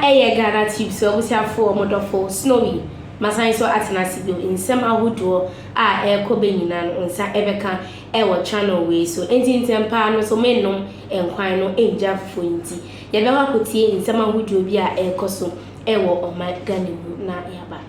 Ghanatube so we have for model snowy. Masan so atenasibio in some ahodo kobe nyina no nsa ebeka wo channel we so enti ntempa no so mennom enkwan no enja fonti ye be wakotie in some ahodo bi ekoso wo Ghana na yaba.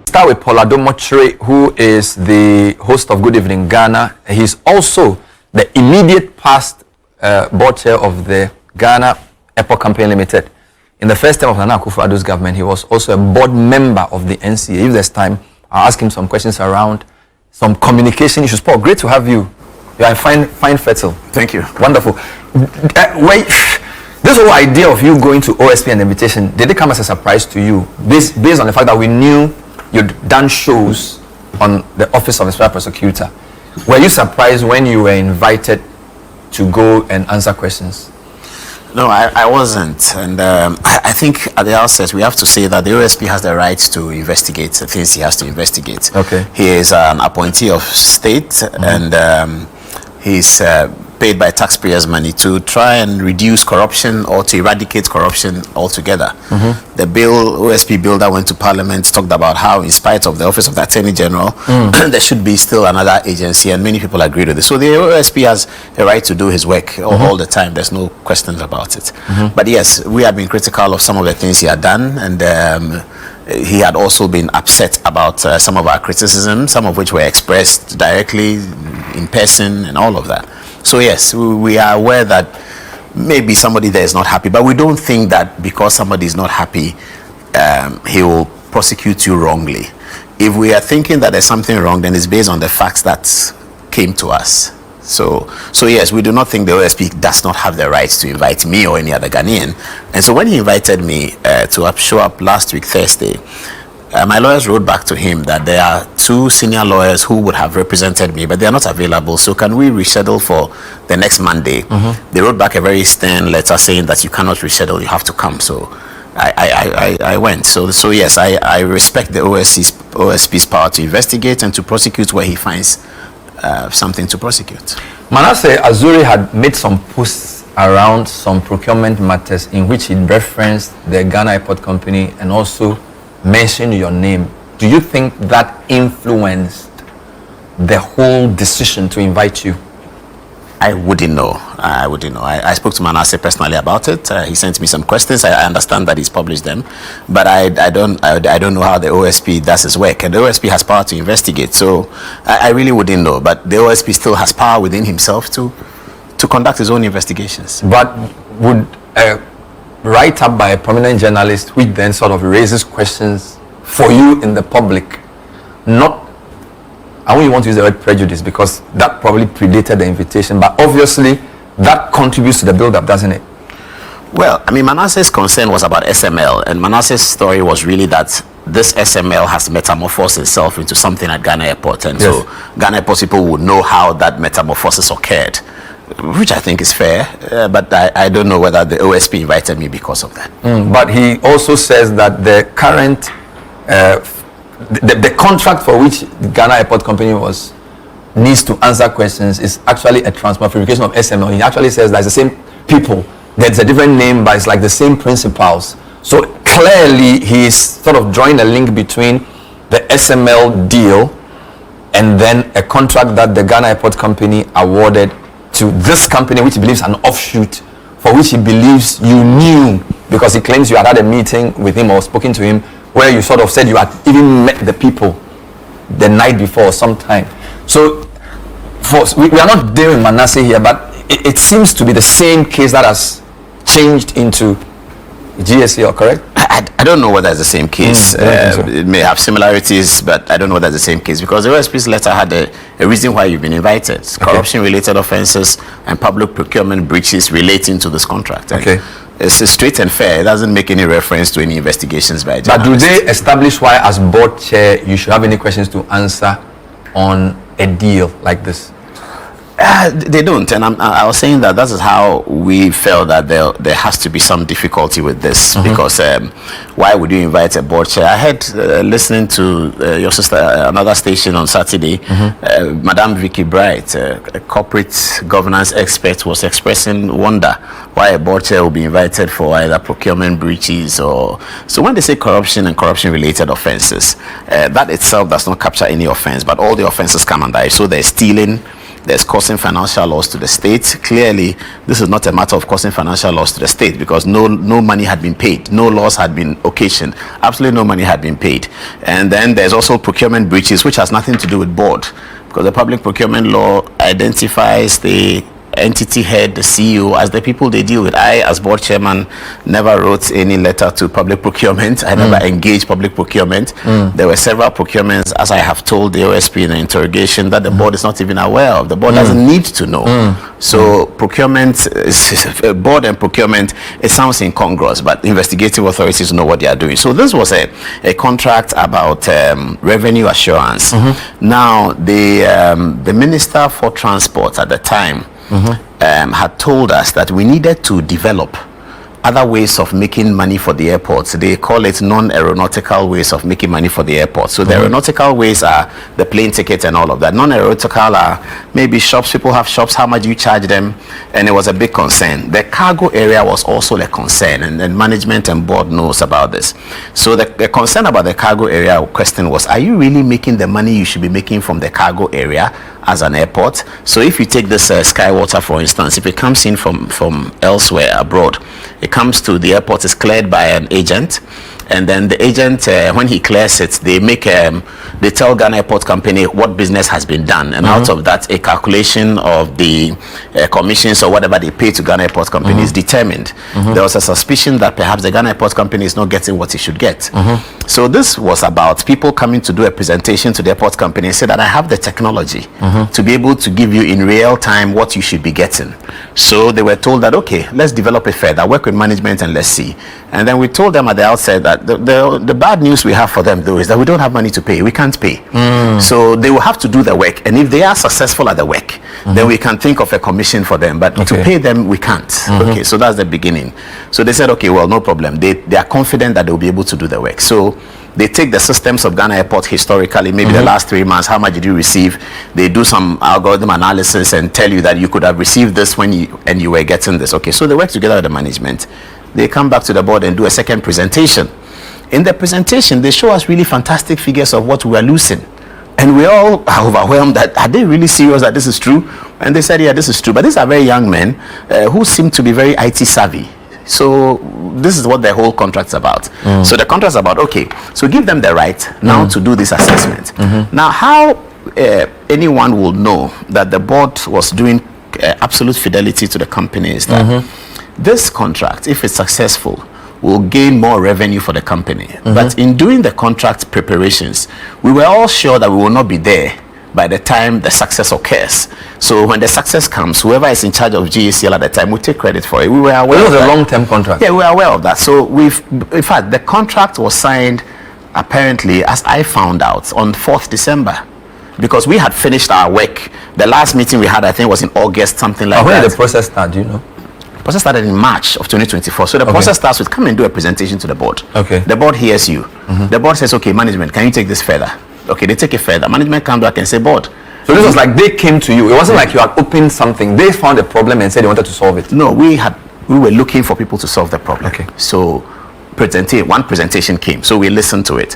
Start with Paul Adomochire, who is the host of Good Evening Ghana. He's also the immediate past board chair of the Ghana Airport Company Limited. In the first term of Nana Akufo-Addo's government, he was also a board member of the NCA. If there's time, I'll ask him some questions around some communication issues. Paul, great to have you. You are fine fertile. Thank you. Wonderful. Wait, this whole idea of you going to OSP and invitation, did it come as a surprise to you? Based on the fact that we knew you'd done shows on the Office of the Special Prosecutor. Were you surprised when you were invited to go and answer questions? No, I wasn't. And I think at the outset, we have to say that the OSP has the right to investigate the things he has to investigate. Okay. He is an appointee of state, and he's paid by taxpayers' money to try and reduce corruption or to eradicate corruption altogether. The bill, OSP bill that went to Parliament, talked about how, in spite of the Office of the Attorney General, there should be still another agency, and many people agreed with it. So the OSP has a right to do his work all the time. There's no questions about it. But yes, we have been critical of some of the things he had done, and he had also been upset about some of our criticisms, some of which were expressed directly, in person, and all of that. So yes, we are aware that maybe somebody there is not happy, but we don't think that because somebody is not happy, he will prosecute you wrongly. If we are thinking that there's something wrong, then it's based on the facts that came to us. So yes, we do not think the OSP does not have the right to invite me or any other Ghanaian. And so when he invited me to show up last week, Thursday, my lawyers wrote back to him that there are two senior lawyers who would have represented me, but they are not available. So can we reschedule for the next Monday? They wrote back a very stern letter saying that you cannot reschedule, you have to come. So I went. So yes, I respect the OSP's power to investigate and to prosecute where he finds something to prosecute. Manasseh Azuri had made some posts around some procurement matters in which he referenced the Ghana Airport Company and also mentioned your name. Do you think that influenced the whole decision to invite you? I wouldn't know. I spoke to Manasseh personally about it. He sent me some questions. I understand that he's published them, but I don't know how the OSP does his work. And the OSP has power to investigate, so I really wouldn't know. But the OSP still has power within himself to conduct his own investigations. But would write up by a prominent journalist, which then sort of raises questions for you in the public, not, I wouldn't want to use the word prejudice because that probably predated the invitation, but obviously that contributes to the build-up, doesn't it? Well, I mean, Manasseh's concern was about SML, and Manasseh's story was really that this SML has metamorphosed itself into something at Ghana Airport, and so Ghana Airport people would know how that metamorphosis occurred, which I think is fair, but I don't know whether the OSP invited me because of that. But he also says that the current, the contract for which Ghana Airport Company needs to answer questions is actually a transmogrification of SML. He actually says that it's the same people, there's a different name, but it's like the same principles. So clearly he's sort of drawing a link between the SML deal and then a contract that the Ghana Airport Company awarded to this company, which he believes an offshoot, for which he believes you knew, because he claims you had a meeting with him or spoken to him where you sort of said you had even met the people the night before or sometime. So we are not dealing with Manasseh here, but it seems to be the same case that has changed into GSA, correct? I don't know whether it's the same case. So. It may have similarities, but I don't know whether it's the same case because the OSP's letter had a reason why you've been invited. Corruption-related offenses and public procurement breaches relating to this contract. Okay. It's straight and fair. It doesn't make any reference to any investigations by journalists. But do they establish why, as board chair, you should have any questions to answer on a deal like this? They don't, and I was saying that is how we felt that there has to be some difficulty with this, because why would you invite a board chair? I heard listening to your sister, another station on Saturday, Madam Vicky Bright, a corporate governance expert, was expressing wonder why a board chair will be invited for either procurement breaches or so. When they say corruption and corruption-related offences, that itself does not capture any offence, but all the offences come under it. So there's stealing. There's causing financial loss to the state. Clearly, this is not a matter of causing financial loss to the state, because no money had been paid, no loss had been occasioned, absolutely no money had been paid. And then there's also procurement breaches, which has nothing to do with board, because the public procurement law identifies the entity head, the CEO, as the people they deal with. I, as board chairman, never wrote any letter to public procurement. I never engaged public procurement. There were several procurements, as I have told the OSP in the interrogation, that the board is not even aware of. The board doesn't need to know. So procurement, board and procurement, it sounds incongruous, but investigative authorities know what they are doing. So this was a contract about revenue assurance. Now, the Minister for Transport at the time had told us that we needed to develop other ways of making money for the airports. They call it non-aeronautical ways of making money for the airport. So the aeronautical ways are the plane ticket and all of that. Non-aeronautical are maybe shops, people have shops, how much do you charge them? And it was a big concern. The cargo area was also a concern, and management and board knows about this. So the concern about the cargo area question was, are you really making the money you should be making from the cargo area as an airport? So if you take this Skywater, for instance, if it comes in from elsewhere abroad, it comes to the airport, is cleared by an agent, and then the agent, when he clears it, they tell Ghana Airport Company what business has been done, and out of that, a calculation of the commissions or whatever they pay to Ghana Airport Company is determined. There was a suspicion that perhaps the Ghana Airport Company is not getting what it should get. So this was about people coming to do a presentation to the airport company and say that I have the technology to be able to give you in real time what you should be getting. So they were told that, okay, let's develop it further, work with management, and let's see. And then we told them at the outset that the bad news we have for them, though, is that we don't have money to pay. We can't pay. So they will have to do the work, and if they are successful at the work, then we can think of a commission for them, but to pay them, we can't. Okay, so that's the beginning. So they said, okay, well, no problem. They are confident that they'll be able to do the work. So they take the systems of Ghana Airport historically, maybe the last 3 months, how much did you receive? They do some algorithm analysis and tell you that you could have received this when you were getting this. Okay, so they work together with the management. They come back to the board and do a second presentation. In the presentation, they show us really fantastic figures of what we are losing. And we all are overwhelmed that, are they really serious that this is true? And they said, yeah, this is true. But these are very young men who seem to be very IT savvy. So this is what the whole contract's about. So the contract's about, okay, so give them the right now to do this assessment. Now, how anyone will know that the board was doing absolute fidelity to the company is that this contract, if it's successful, will gain more revenue for the company. But in doing the contract preparations, we were all sure that we will not be there by the time the success occurs. So when the success comes, whoever is in charge of GACL at the time will take credit for it. We were aware of that. It was a long-term contract. Yeah, we were aware of that. So in fact, the contract was signed, apparently, as I found out, on 4th December. Because we had finished our work. The last meeting we had, I think, was in August, something like that. When did the process start, do you know? The process started in March of 2024. So the process starts with, come and do a presentation to the board. Okay. The board hears you. The board says, okay, management, can you take this further? Okay, they take it further. Management comes back and say, board. So this was like they came to you. It wasn't like you had opened something. They found a problem and said they wanted to solve it. No, we were looking for people to solve the problem. Okay. So one presentation came, so we listened to it.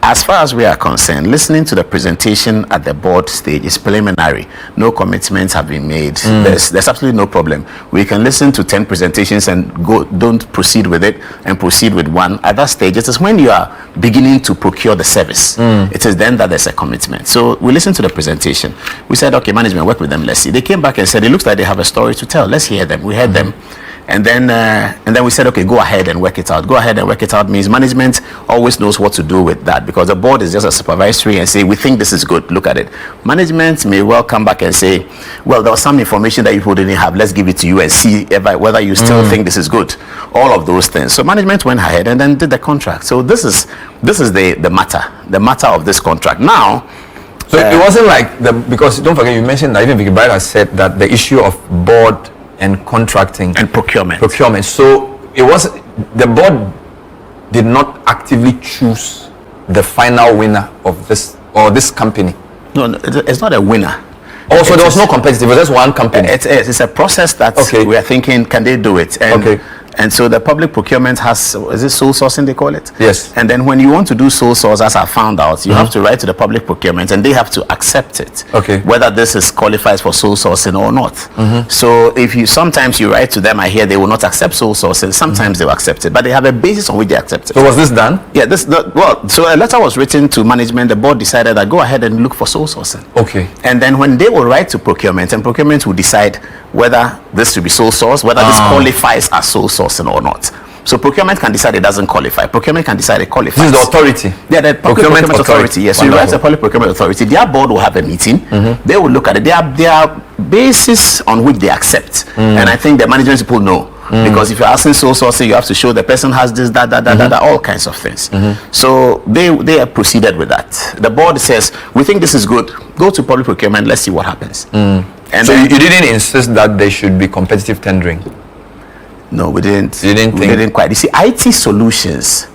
As far as we are concerned, listening to the presentation at the board stage is preliminary. No commitments have been made. There's absolutely no problem. We can listen to 10 presentations and don't proceed with it, and proceed with one. At that stage, it is when you are beginning to procure the service. It is then that there's a commitment. So we listened to the presentation. We said, okay, management, work with them, let's see. They came back and said, it looks like they have a story to tell. Let's hear them. We heard them. And then we said, okay, go ahead and work it out. Go ahead and work it out means management always knows what to do with that, because the board is just a supervisory and say, we think this is good, look at it. Management may well come back and say, well, there was some information that you people didn't have, let's give it to you and see whether you still think this is good. All of those things. So management went ahead and then did the contract. So this is the matter of this contract. Now, So it wasn't like because don't forget, you mentioned that even Vicky Bride has said that the issue of board and contracting and procurement. So it was the board did not actively choose the final winner of this company. No, it's not a winner. Also, there was no competitive. It was just one company. It's a process that we are thinking, can they do it? And, and so the public procurement has, is it sole sourcing they call it? Yes. And then when you want to do sole source, as I found out, you have to write to the public procurement and they have to accept it. Whether this is qualifies for sole sourcing or not. So if you, sometimes you write to them, I hear they will not accept sole sourcing. Sometimes they will accept it, but they have a basis on which they accept it. So was this done? Yeah, so a letter was written to management. The board decided that go ahead and look for sole sourcing. And then when they will write to procurement, and procurement will decide whether this should be sole source, whether this qualifies as sole sourcing or not. So procurement can decide it doesn't qualify. Procurement can decide it qualifies. This is the authority. Yeah, the procurement authority. Yes, so you write to the public procurement authority. Their board will have a meeting. They will look at it. There are basis on which they accept, and I think the management people know. Because if you're asking sole sourcing, you have to show the person has this, that, all kinds of things. So they have proceeded with that. The board says, we think this is good. Go to public procurement. Let's see what happens. And so you didn't insist that there should be competitive tendering? No, we didn't. You didn't think? We didn't quite. You see, IT solutions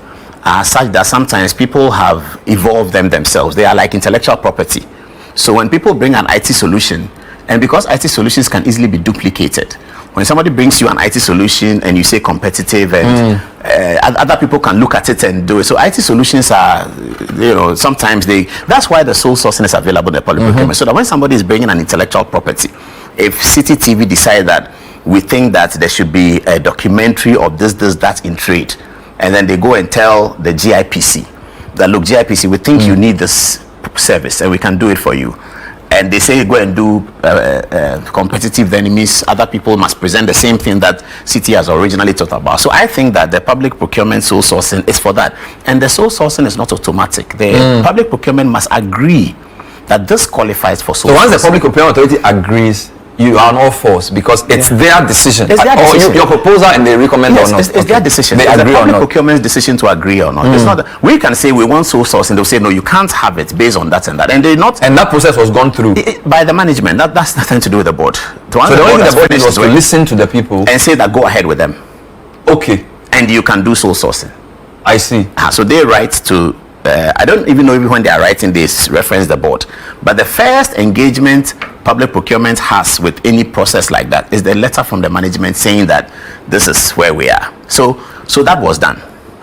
are such that sometimes people have evolved them themselves. They are like intellectual property. So when people bring an IT solution, and because IT solutions can easily be duplicated, when somebody brings you an IT solution and you say competitive, and other people can look at it and do it. So IT solutions are, sometimes that's why the sole sourcing is available in the public procurement. So that when somebody is bringing an intellectual property, if City TV decide that we think that there should be a documentary of this, that in trade, and then they go and tell the GIPC that, look, GIPC, we think you need this service and we can do it for you. And they say go and do competitive, then it means other people must present the same thing that City has originally thought about. So I think that the public procurement sole sourcing is for that. And the sole sourcing is not automatic. The public procurement must agree that this qualifies for sole sourcing. So once the public procurement authority agrees, you are on all fours because it's their decision. It's their decision. Or your proposal and they recommend or not. It's their decision. They it's agree the public or not. procurement's decision to agree or not. It's not that we can say we want sole source and they'll say no, you can't have it based on that and that. And they not. And that process was gone through by the management. That's nothing to do with the board. So the only thing the board did was to listen to the people and say that go ahead with them. Okay. And you can do sole sourcing. I see. So they write to. I don't even know when they are writing this, reference the board. But the first engagement public procurement has with any process like that is the letter from the management saying that this is where we are. So that was done.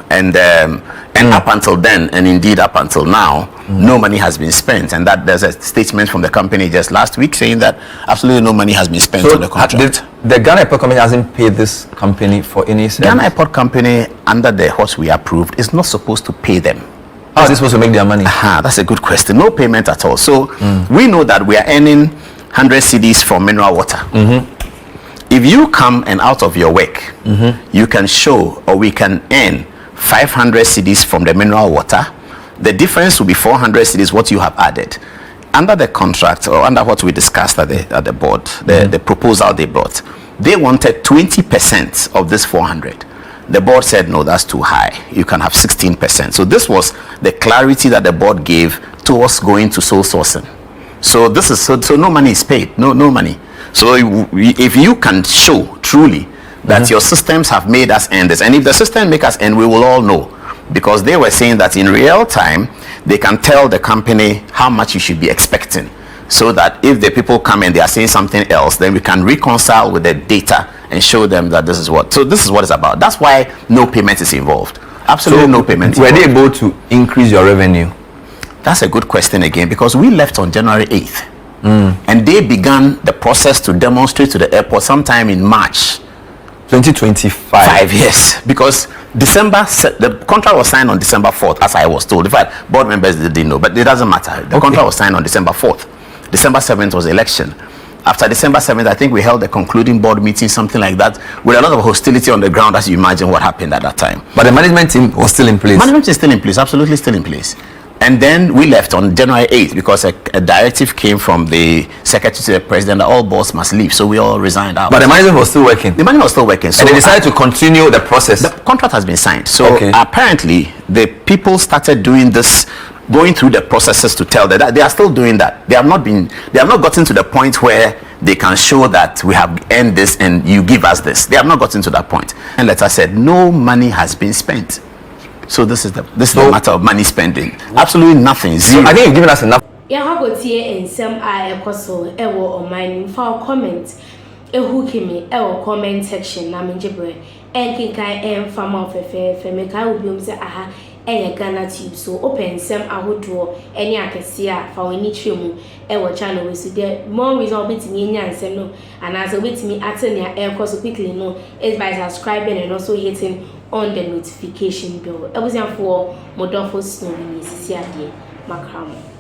And up until then, and indeed up until now, no money has been spent. And that there's a statement from the company just last week saying that absolutely no money has been spent on the contract. The Ghana Airport Company hasn't paid this company for any service? Ghana Airport Company, under the what we approved, is not supposed to pay them. How are they supposed to make their money? That's a good question. No payment at all. So we know that we are earning 100 cedis from mineral water. If you come and out of your work, you can show, or we can earn 500 cedis from the mineral water. The difference will be 400 cedis what you have added. Under the contract, or under what we discussed at the board, the proposal they brought, they wanted 20% of this 400. The board said, no, that's too high. You can have 16%. So this was the clarity that the board gave to us going to sole sourcing. So this is so no money is paid, no money. So if you can show truly that your systems have made us end this, and if the system make us end, we will all know, because they were saying that in real time they can tell the company how much you should be expecting, so that if the people come and they are saying something else, then we can reconcile with the data and show them that this is what. So this is what it's about. That's why no payment is involved. Absolutely no payment. Were they able to increase your revenue? That's a good question again, because we left on January 8th. And they began the process to demonstrate to the airport sometime in March 2025. Yes, because the contract was signed on December 4th, as I was told. In fact, board members didn't know, but it doesn't matter. The contract was signed on December 4th. December 7th was the election. After December 7th, I think we held a concluding board meeting, something like that, with a lot of hostility on the ground, as you imagine what happened at that time. But the management team was still in place? Management is still in place, absolutely still in place. And then we left on January 8th because a directive came from the secretary to the president that all boards must leave. So we all resigned out. But the management was still working? The management was still working. So and they decided to continue the process? The contract has been signed. So apparently the people started doing this going through the processes to tell that they are still doing that. They have not gotten to the point where they can show that we have earned this and you give us this. They have not gotten to that point. And letter said no money has been spent. So this is the matter of money spending. Absolutely nothing. Zero. I think you've given us enough. Yeah, how about here in some ekoso ewo on my for comment ehukimi ewo comment section na menjebre enkinkan farmer of fe make I will be say aha Ghanatube so open some ahodo any akese a fa wani twemu ewo channel we so there more reason obetimi nya nsem no and as obetimi attend ya ekoso quickly no is by subscribing and also hitting on the notification bell. I was for Modofo Snowy, Sisi Ade, Macram.